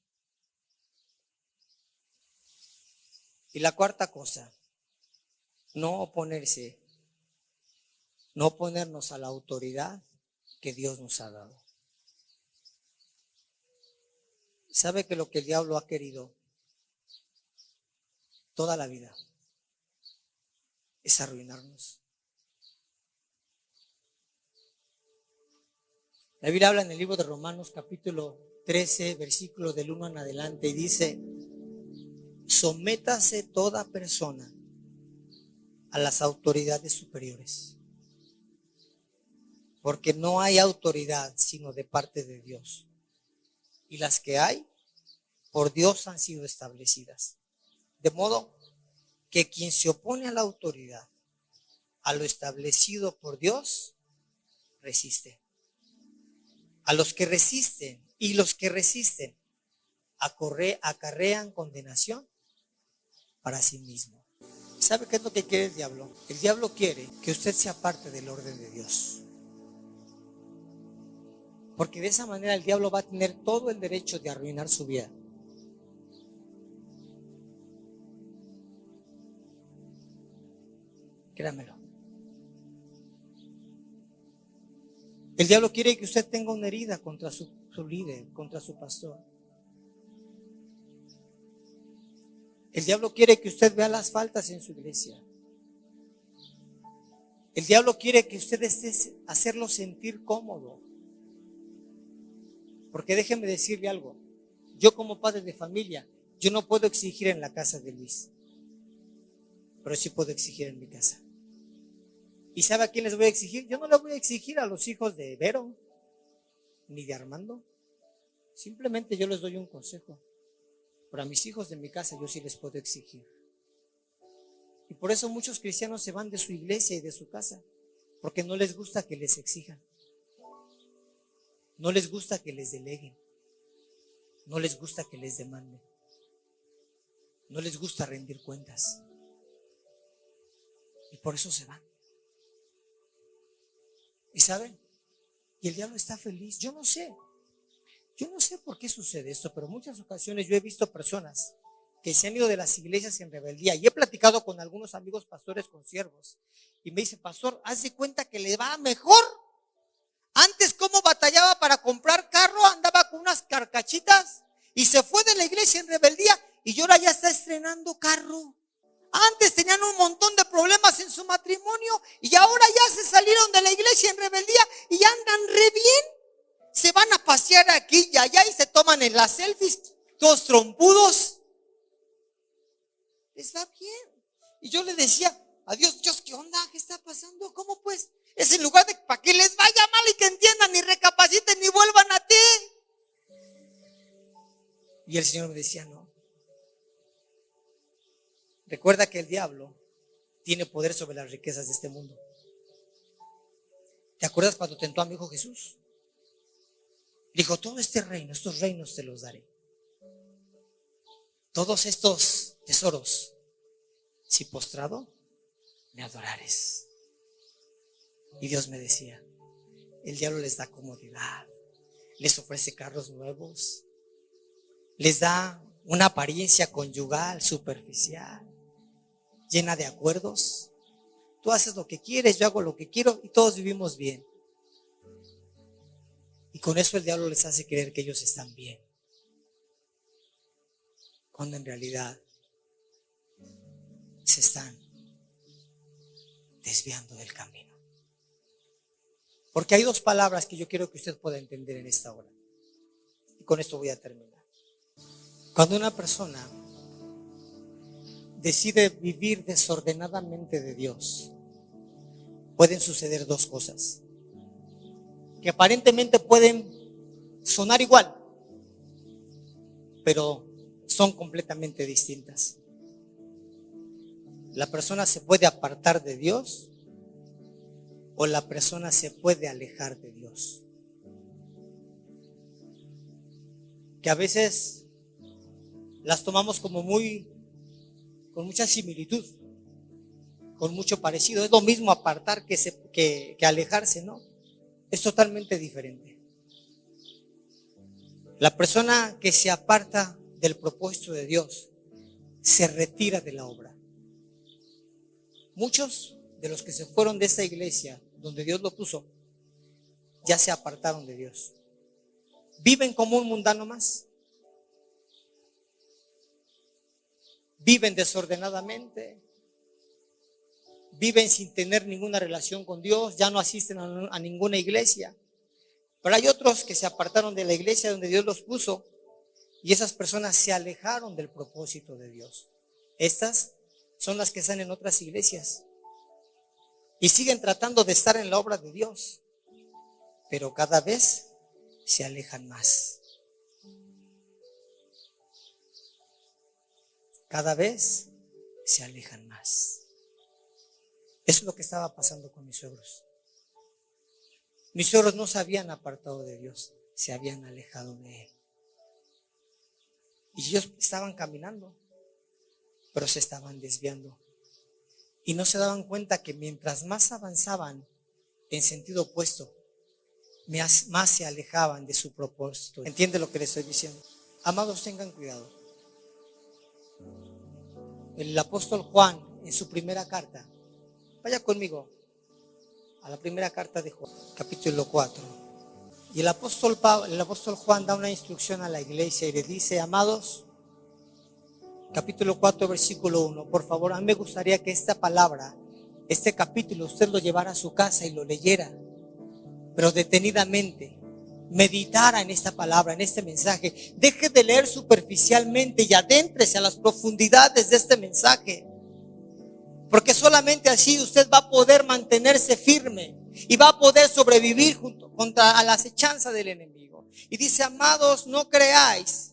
A: Y la cuarta cosa, no oponerse, no oponernos a la autoridad que Dios nos ha dado. ¿Sabe que lo que el diablo ha querido toda la vida es arruinarnos? La Biblia habla en el libro de Romanos capítulo 13, versículo del 1 en adelante, y dice: sométase toda persona a las autoridades superiores, porque no hay autoridad sino de parte de Dios, y las que hay por Dios han sido establecidas. De modo que quien se opone a la autoridad, a lo establecido por Dios, resiste. A los que resisten, y los que resisten acarrean condenación para sí mismo. ¿Sabe qué es lo que quiere el diablo? El diablo quiere que usted sea parte del orden de Dios, porque de esa manera el diablo va a tener todo el derecho de arruinar su vida. Créamelo. El diablo quiere que usted tenga una herida contra su líder, contra su pastor. El diablo quiere que usted vea las faltas en su iglesia. El diablo quiere que usted hacerlo sentir cómodo. Porque déjeme decirle algo. Yo como padre de familia, yo no puedo exigir en la casa de Luis, pero sí puedo exigir en mi casa. ¿Y sabe a quién les voy a exigir? Yo no le voy a exigir a los hijos de Vero ni de Armando. Simplemente yo les doy un consejo. Pero a mis hijos de mi casa yo sí les puedo exigir. Y por eso muchos cristianos se van de su iglesia y de su casa, porque no les gusta que les exijan. No les gusta que les deleguen. No les gusta que les demanden. No les gusta rendir cuentas. Y por eso se van. ¿Y saben? Y el diablo está feliz. Yo no sé por qué sucede esto, pero en muchas ocasiones yo he visto personas que se han ido de las iglesias en rebeldía, y he platicado con algunos amigos pastores con siervos, y me dicen: pastor, haz de cuenta que le va mejor. Antes, ¿cómo batallaba para comprar carro? Andaba con unas carcachitas y se fue de la iglesia en rebeldía, y ahora ya está estrenando carro. Antes tenían un montón de problemas en su matrimonio y ahora ya se salieron de la iglesia en rebeldía y andan re bien. Se van a pasear aquí y allá y se toman en las selfies, todos trompudos. Les va bien. Y yo le decía: adiós, Dios, ¿qué onda? ¿Qué está pasando? ¿Cómo pues? Es en lugar de para que les vaya mal y que entiendan y recapaciten y vuelvan a ti. Y el Señor me decía: no. Recuerda que el diablo tiene poder sobre las riquezas de este mundo. ¿Te acuerdas cuando tentó a mi hijo Jesús? Dijo: todo este reino, estos reinos te los daré. Todos estos tesoros, si postrado me adorares. Y Dios me decía: el diablo les da comodidad, les ofrece carros nuevos, les da una apariencia conyugal superficial, llena de acuerdos. Tú haces lo que quieres, yo hago lo que quiero y todos vivimos bien. Y con eso el diablo les hace creer que ellos están bien, cuando en realidad se están desviando del camino. Porque hay dos palabras que yo quiero que usted pueda entender en esta hora, y con esto voy a terminar. Cuando una persona decide vivir desordenadamente de Dios, pueden suceder dos cosas que aparentemente pueden sonar igual, pero son completamente distintas. La persona se puede apartar de Dios, o la persona se puede alejar de Dios. Que a veces las tomamos como con mucha similitud, con mucho parecido. Es lo mismo apartar que alejarse, ¿no? Es totalmente diferente. La persona que se aparta del propósito de Dios se retira de la obra. Muchos de los que se fueron de esta iglesia donde Dios lo puso, ya se apartaron de Dios. Viven como un mundano más. Viven desordenadamente. Viven sin tener ninguna relación con Dios. Ya no asisten a ninguna iglesia. Pero hay otros que se apartaron de la iglesia donde Dios los puso y esas personas se alejaron del propósito de Dios. Estas son las que están en otras iglesias y siguen tratando de estar en la obra de Dios, pero cada vez se alejan más. Cada vez se alejan más. Eso es lo que estaba pasando con mis suegros. Mis suegros no se habían apartado de Dios, se habían alejado de Él. Y ellos estaban caminando, pero se estaban desviando. Y no se daban cuenta que mientras más avanzaban en sentido opuesto, más se alejaban de su propósito. ¿Entiende lo que les estoy diciendo? Amados, tengan cuidado. El apóstol Juan, en su primera carta, vaya conmigo a la primera carta de Juan, capítulo 4. Y el apóstol Juan da una instrucción a la iglesia y le dice: amados, capítulo 4, versículo 1, por favor, a mí me gustaría que esta palabra, este capítulo, usted lo llevara a su casa y lo leyera, pero detenidamente, meditara en esta palabra, en este mensaje. Deje de leer superficialmente y adéntrese a las profundidades de este mensaje, porque solamente así usted va a poder mantenerse firme y va a poder sobrevivir contra la acechanza del enemigo. Y dice: amados, no creáis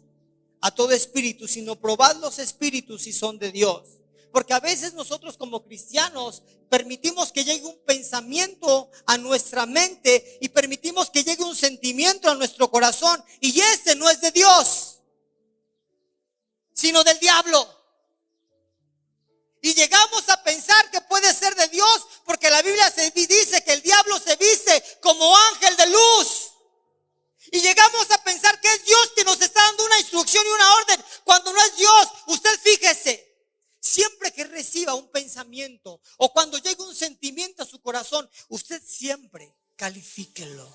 A: a todo espíritu, sino probad los espíritus si son de Dios. Porque a veces nosotros como cristianos permitimos que llegue un pensamiento a nuestra mente y permitimos que llegue un sentimiento a nuestro corazón, y este no es de Dios, sino del diablo. Y llegamos a pensar que puede ser de Dios, porque la Biblia dice que el diablo se viste como ángel de luz. Y llegamos a pensar que es Dios que nos está dando una instrucción y una orden, cuando no es Dios. Usted fíjese, siempre que reciba un pensamiento o cuando llegue un sentimiento a su corazón, usted siempre califíquelo,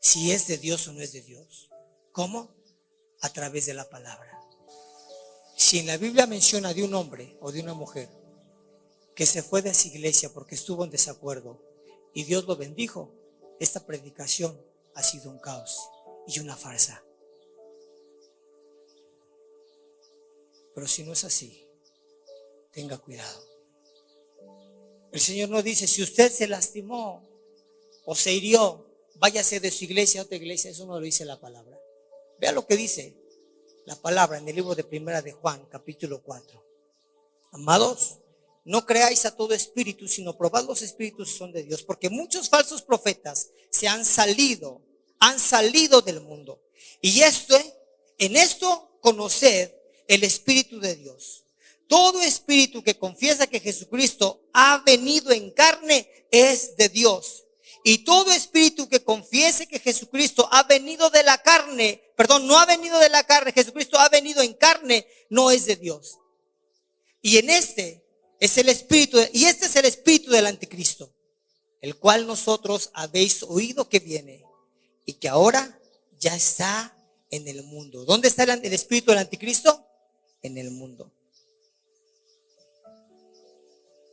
A: si es de Dios o no es de Dios. ¿Cómo? A través de la palabra. Si en la Biblia menciona de un hombre o de una mujer que se fue de esa iglesia porque estuvo en desacuerdo y Dios lo bendijo, esta predicación ha sido un caos y una farsa. Pero si no es así, tenga cuidado. El Señor no dice: si usted se lastimó o se hirió, váyase de su iglesia a otra iglesia. Eso no lo dice la palabra. Vea lo que dice la palabra en el libro de Primera de Juan, capítulo 4. Amados, no creáis a todo espíritu, sino probad los espíritus si son de Dios, porque muchos falsos profetas han salido del mundo. Y en esto conoced el Espíritu de Dios. Todo espíritu que confiesa que Jesucristo ha venido en carne es de Dios. Y todo espíritu que confiese que Jesucristo ha venido de la carne, no ha venido de la carne, Jesucristo ha venido en carne, no es de Dios. Y este es el espíritu del anticristo, el cual nosotros habéis oído que viene y que ahora ya está en el mundo. ¿Dónde está el espíritu del anticristo? En el mundo.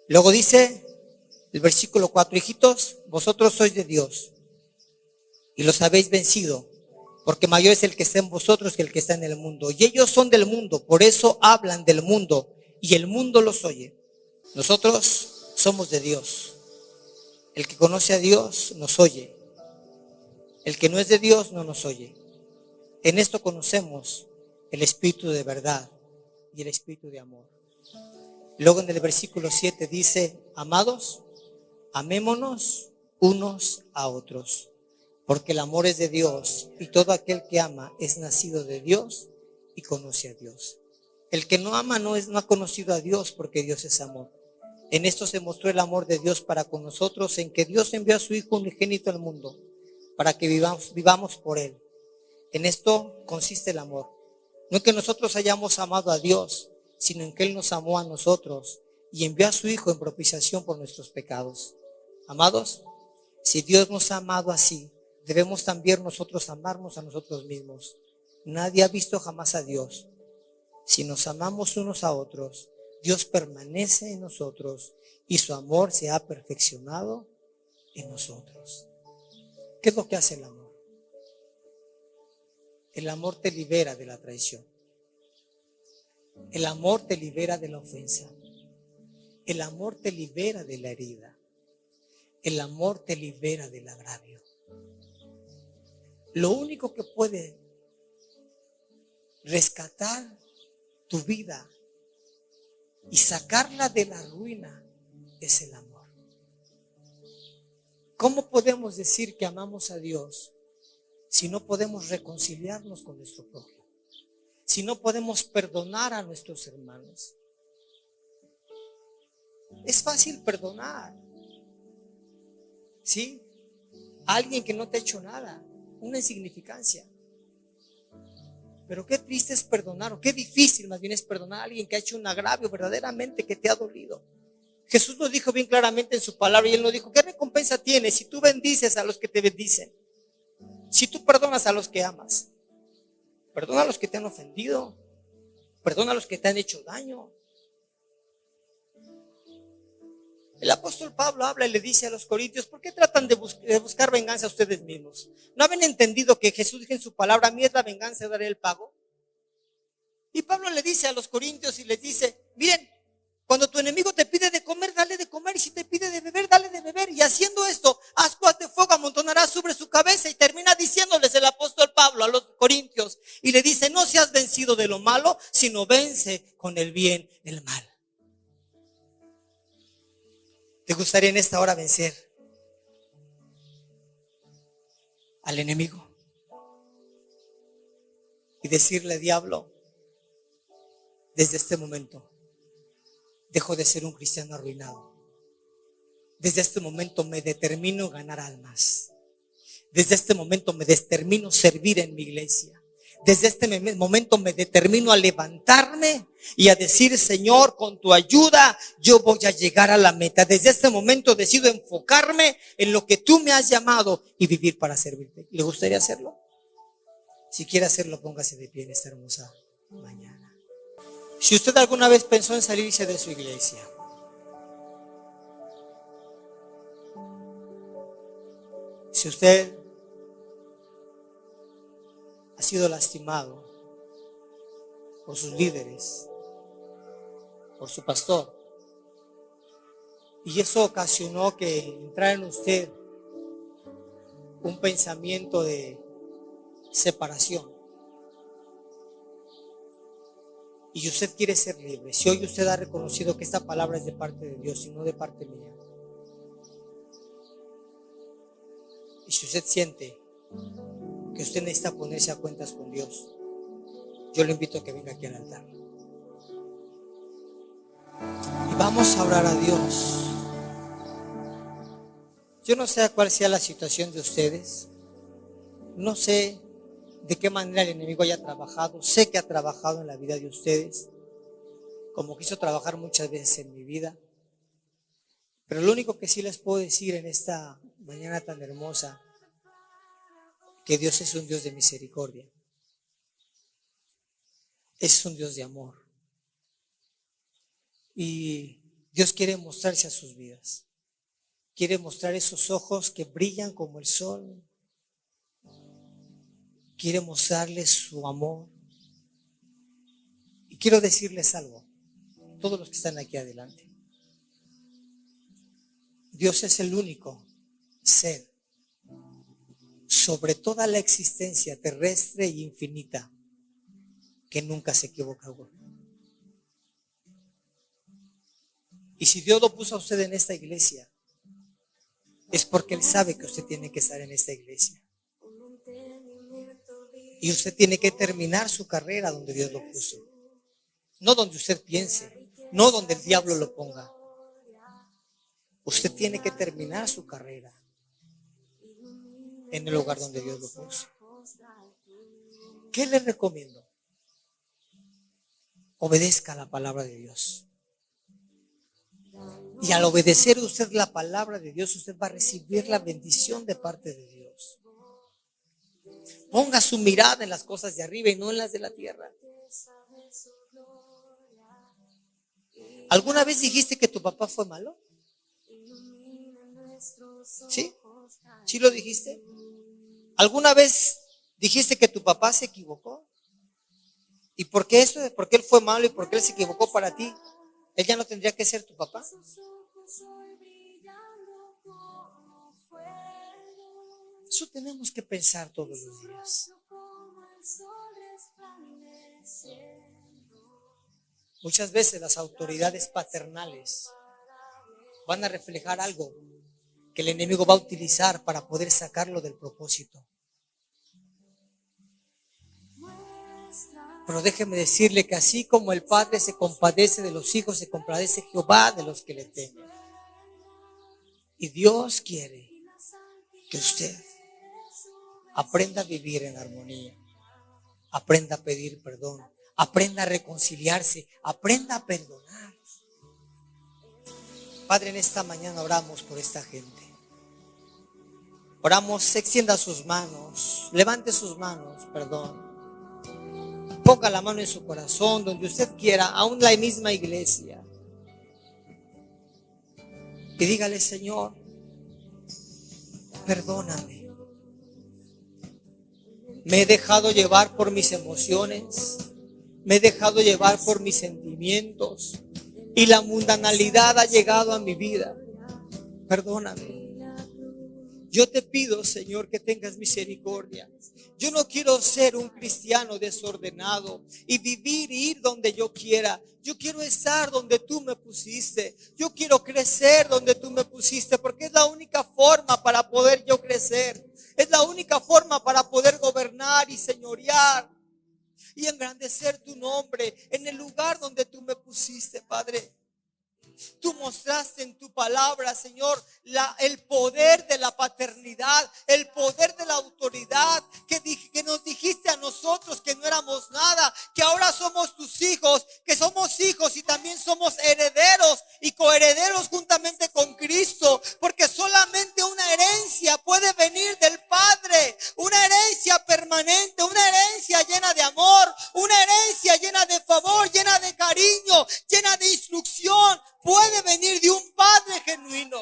A: Luego dice el versículo 4: hijitos, vosotros sois de Dios y los habéis vencido, porque mayor es el que está en vosotros que el que está en el mundo. Y ellos son del mundo, por eso hablan del mundo y el mundo los oye. Nosotros somos de Dios. El que conoce a Dios nos oye. El que no es de Dios no nos oye. En esto conocemos el espíritu de verdad y el espíritu de amor. Luego en el versículo 7 dice: amados, amémonos unos a otros, porque el amor es de Dios, y todo aquel que ama es nacido de Dios y conoce a Dios. El que no ama no ha conocido a Dios, porque Dios es amor. En esto se mostró el amor de Dios para con nosotros, en que Dios envió a su Hijo unigénito al mundo, para que vivamos por Él. En esto consiste el amor. No que nosotros hayamos amado a Dios, sino en que Él nos amó a nosotros y envió a su Hijo en propiciación por nuestros pecados. Amados, si Dios nos ha amado así, debemos también nosotros amarnos a nosotros mismos. Nadie ha visto jamás a Dios. Si nos amamos unos a otros, Dios permanece en nosotros y su amor se ha perfeccionado en nosotros. ¿Qué es lo que hace el amor? El amor te libera de la traición. El amor te libera de la ofensa. El amor te libera de la herida. El amor te libera del agravio. Lo único que puede rescatar tu vida y sacarla de la ruina es el amor. ¿Cómo podemos decir que amamos a Dios si no podemos reconciliarnos con nuestro prójimo? Si no podemos perdonar a nuestros hermanos. Es fácil perdonar, ¿sí? A alguien que no te ha hecho nada, una insignificancia. Pero qué triste es perdonar, o qué difícil más bien es perdonar a alguien que ha hecho un agravio verdaderamente que te ha dolido. Jesús lo dijo bien claramente en su palabra y Él nos dijo, ¿qué recompensa tienes si tú bendices a los que te bendicen? Si tú perdonas a los que amas. Perdona a los que te han ofendido. Perdona a los que te han hecho daño. El apóstol Pablo habla y le dice a los corintios, ¿por qué tratan de buscar venganza a ustedes mismos? ¿No habían entendido que Jesús dijo en su palabra, a mí es la venganza, daré el pago? Y Pablo le dice a los corintios y les dice, miren, cuando tu enemigo te pide de comer, dale de comer, y si te pide de beber, dale de beber, y haciendo esto, ascuas de fuego amontonarás sobre su cabeza. Y termina diciéndoles el apóstol Pablo a los corintios, y le dice, no seas vencido de lo malo, sino vence con el bien el mal. ¿Te gustaría en esta hora vencer al enemigo? Y decirle, diablo, desde este momento dejo de ser un cristiano arruinado. Desde este momento me determino ganar almas. Desde este momento me determino servir en mi iglesia. Desde este momento me determino a levantarme y a decir, Señor, con tu ayuda yo voy a llegar a la meta. Desde este momento decido enfocarme en lo que tú me has llamado y vivir para servirte. ¿Le gustaría hacerlo? Si quiere hacerlo, póngase de pie en esta hermosa mañana. Si usted alguna vez pensó en salirse de su iglesia, si usted ha sido lastimado por sus líderes, por su pastor, y eso ocasionó que entrara en usted un pensamiento de separación, y usted quiere ser libre, si hoy usted ha reconocido que esta palabra es de parte de Dios y no de parte mía, y si usted siente que usted necesita ponerse a cuentas con Dios, yo le invito a que venga aquí al altar y vamos a orar a Dios. Yo no sé cuál sea la situación de ustedes, no sé de qué manera el enemigo haya trabajado, sé que ha trabajado en la vida de ustedes, como quiso trabajar muchas veces en mi vida, pero lo único que sí les puedo decir en esta mañana tan hermosa, que Dios es un Dios de misericordia, es un Dios de amor, y Dios quiere mostrarse a sus vidas, quiere mostrar esos ojos que brillan como el sol, quiere mostrarles su amor. Y quiero decirles algo, todos los que están aquí adelante, Dios es el único ser sobre toda la existencia terrestre e infinita que nunca se equivoca. Y si Dios lo puso a usted en esta iglesia, es porque Él sabe que usted tiene que estar en esta iglesia. Y usted tiene que terminar su carrera donde Dios lo puso. No donde usted piense, no donde el diablo lo ponga. Usted tiene que terminar su carrera en el lugar donde Dios lo puso. ¿Qué le recomiendo? Obedezca la palabra de Dios. Y al obedecer usted la palabra de Dios, usted va a recibir la bendición de parte de Dios. Ponga su mirada en las cosas de arriba y no en las de la tierra. ¿Alguna vez dijiste que tu papá fue malo? ¿Sí? ¿Sí lo dijiste? ¿Alguna vez dijiste que tu papá se equivocó? ¿Y por qué eso? ¿Por qué él fue malo y por qué él se equivocó para ti? ¿Él ya no tendría que ser tu papá? Eso tenemos que pensar todos los días. Muchas veces las autoridades paternales van a reflejar algo que el enemigo va a utilizar para poder sacarlo del propósito. Pero déjeme decirle que así como el Padre se compadece de los hijos, se compadece Jehová de los que le temen. Y Dios quiere que usted aprenda a vivir en armonía, aprenda a pedir perdón, aprenda a reconciliarse, aprenda a perdonar. Padre, en esta mañana oramos por esta gente. Oramos, extienda sus manos, levante sus manos, perdón. Ponga la mano en su corazón, donde usted quiera, aún la misma iglesia. Y dígale, Señor, perdóname. Me he dejado llevar por mis emociones, me he dejado llevar por mis sentimientos y la mundanalidad ha llegado a mi vida. Perdóname. Yo te pido, Señor, que tengas misericordia. Yo no quiero ser un cristiano desordenado y vivir y ir donde yo quiera. Yo quiero estar donde tú me pusiste. Yo quiero crecer donde tú me pusiste, porque es la única forma para poder yo crecer. Es la única forma para poder gobernar y señorear y engrandecer tu nombre en el lugar donde tú me pusiste, Padre. Tú mostraste en tu palabra, Señor, el poder de la paternidad, el poder de la autoridad, que nos dijiste a nosotros que no éramos nada, que ahora somos tus hijos, que somos hijos y también somos herederos y coherederos juntamente con Cristo, porque solamente una herencia puede venir del Padre, una herencia permanente, una herencia llena de amor, una herencia llena de favor, llena de cariño, llena de instrucción. Puede venir de un Padre genuino.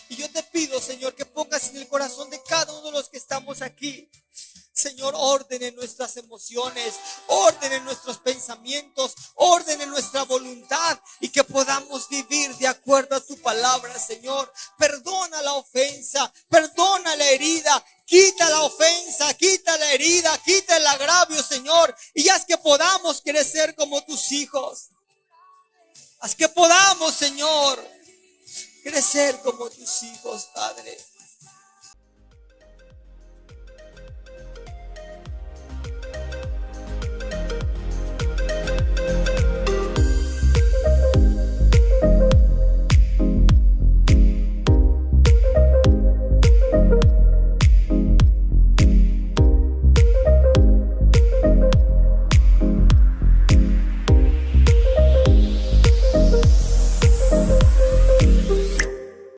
A: Y yo te pido, Señor, que pongas en el corazón de cada uno de los que estamos aquí, Señor, orden en nuestras emociones, orden en nuestros pensamientos, orden en nuestra voluntad y que podamos vivir de acuerdo a tu palabra, Señor. Perdona la ofensa, perdona la herida, quita la ofensa, quita la herida, quita el agravio, Señor, y haz que podamos crecer como tus hijos. Haz que podamos, Señor, crecer como tus hijos, Padre.